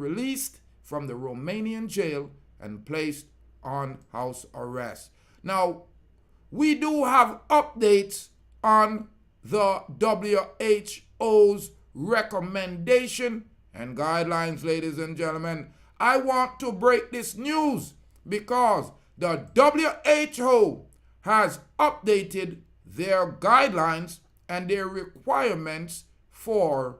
released from the Romanian jail and placed on house arrest. Now, we do have updates on the WHO's recommendation and guidelines, ladies and gentlemen. I want to break this news because the WHO has updated their guidelines and their requirements for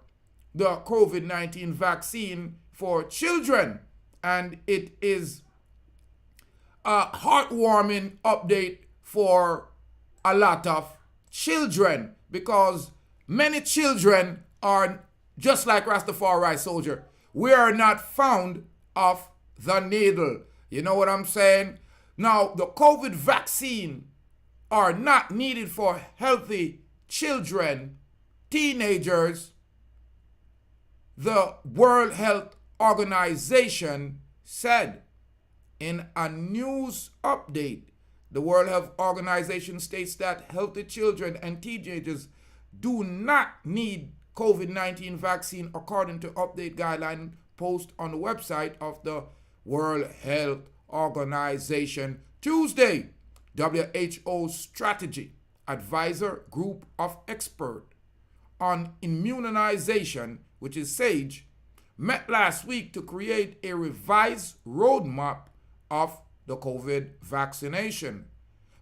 the COVID-19 vaccine for children. And it is a heartwarming update for a lot of children, because many children are just like Rastafari soldier. We are not found of the needle. You know what I'm saying? Now, the COVID vaccine are not needed for healthy children, teenagers. The World Health Organization said in a news update. The World Health Organization states that healthy children and teenagers do not need COVID-19 vaccine according to update guideline post on the website of the World Health Organization Tuesday. WHO Strategy Advisor Group of Experts on Immunization, which is SAGE, met last week to create a revised roadmap of the COVID vaccination.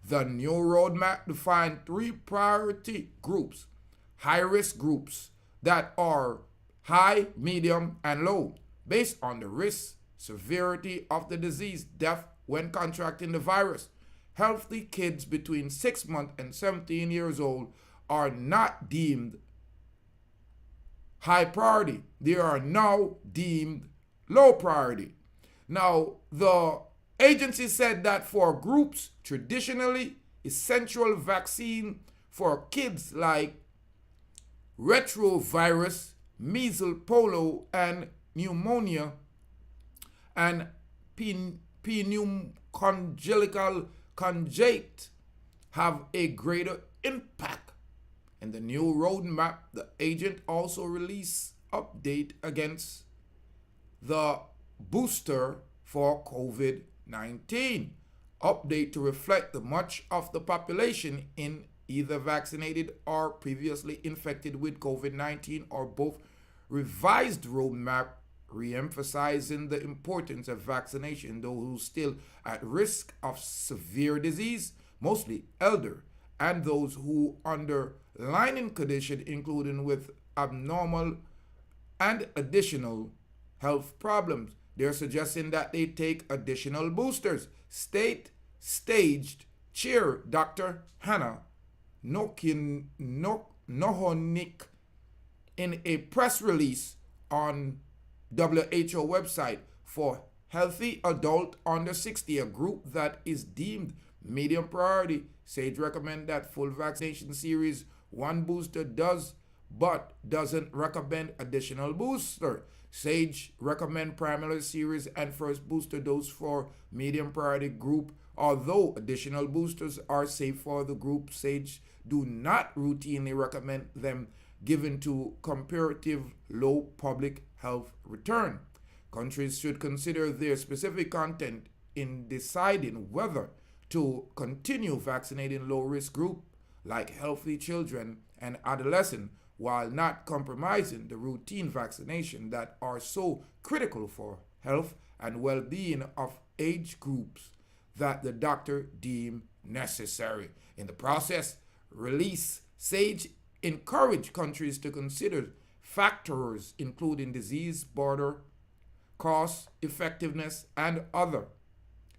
The new roadmap defined 3 priority groups, high-risk groups that are high, medium, and low, based on the risk, severity of the disease, death when contracting the virus. Healthy kids between 6 months and 17 years old are not deemed high priority. They are now deemed low priority. Now, the agency said that for groups traditionally essential vaccine for kids like retrovirus, measles, polio, and pneumonia, and pneumocongenital conjunct have a greater impact. In the new roadmap, the agent also released update against the booster for COVID-19. Update to reflect the much of the population in either vaccinated or previously infected with COVID-19 or both. Revised roadmap re-emphasizing the importance of vaccination those who still at risk of severe disease, mostly elder, and those who underlying condition including with abnormal and additional health problems. They're suggesting that they take additional boosters. State staged chair Dr. Hannah Nohonik in a press release on WHO website for healthy adult under 60, a group that is deemed medium priority. SAGE recommend that full vaccination series 1 booster does, but doesn't recommend additional booster. SAGE recommend primary series and first booster dose for medium priority group. Although additional boosters are safe for the group, SAGE do not routinely recommend them given to comparative low public health return. Countries should consider their specific content in deciding whether to continue vaccinating low-risk groups like healthy children and adolescents while not compromising the routine vaccination that are so critical for health and well-being of age groups that the doctor deem necessary. In the process, release SAGE encourage countries to consider factors including disease, border, cost, effectiveness, and other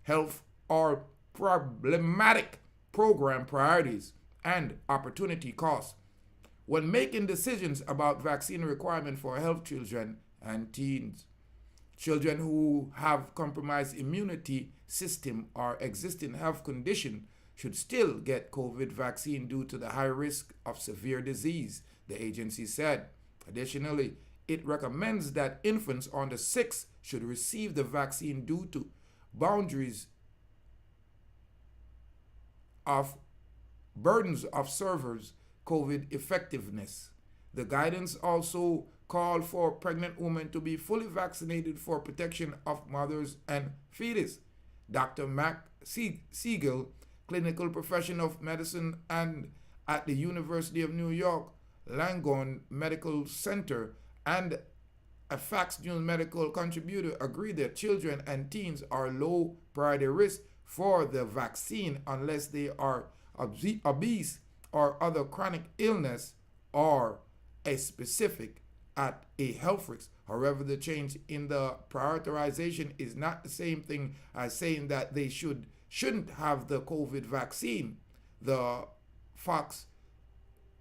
health or problematic program priorities and opportunity costs when making decisions about vaccine requirement for health children and teens. Children who have compromised immunity system or existing health condition should still get COVID vaccine due to the high risk of severe disease, the agency said. Additionally, it recommends that infants under 6 should receive the vaccine due to boundaries of burdens of servers' COVID effectiveness. The guidance also called for pregnant women to be fully vaccinated for protection of mothers and fetus. Dr. Mac Siegel, clinical professor of medicine and at the University of New York Langone Medical Center and a Fox News medical contributor, agreed that children and teens are low priority risk for the vaccine unless they are obese or other chronic illness or a specific at a health risk. However, the change in the prioritization is not the same thing as saying that they shouldn't have the COVID vaccine, the Fox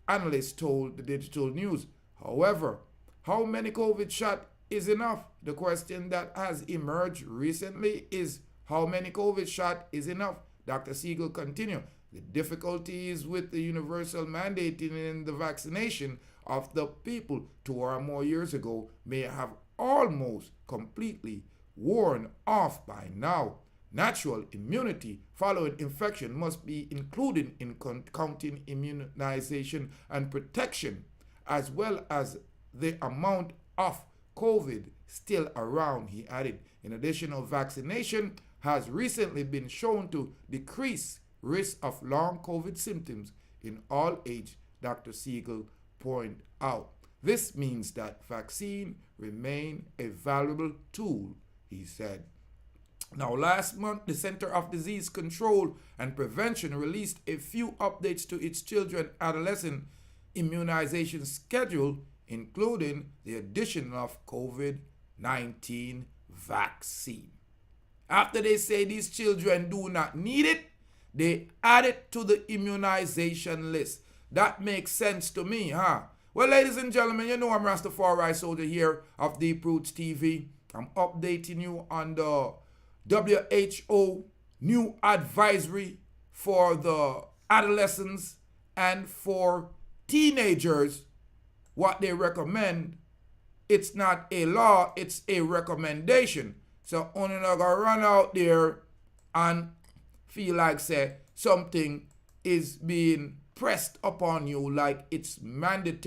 analyst told the digital news. However, how many COVID shots is enough? The question that has emerged recently is how many COVID shots is enough? Dr. Siegel continued. The difficulties with the universal mandating in the vaccination of the people 2 or more years ago may have almost completely worn off by now. Natural immunity following infection must be included in counting immunization and protection, as well as the amount of COVID still around, he added. In addition, vaccination has recently been shown to decrease risk of long COVID symptoms in all age, Dr. Siegel pointed out. This means that vaccine remain a valuable tool, he said. Now, last month, the Center of Disease Control and Prevention released a few updates to its children adolescent immunization schedule, including the addition of COVID-19 vaccine. After they say these children do not need it, they add it to the immunization list. That makes sense to me, huh? Well, ladies and gentlemen, you know I'm Rastafari Soldier here of Deep Roots TV. I'm updating you on the WHO new advisory for the adolescents and for teenagers. What they recommend, it's not a law, it's a recommendation. So only not gonna run out there and feel like say something is being pressed upon you like it's mandatory.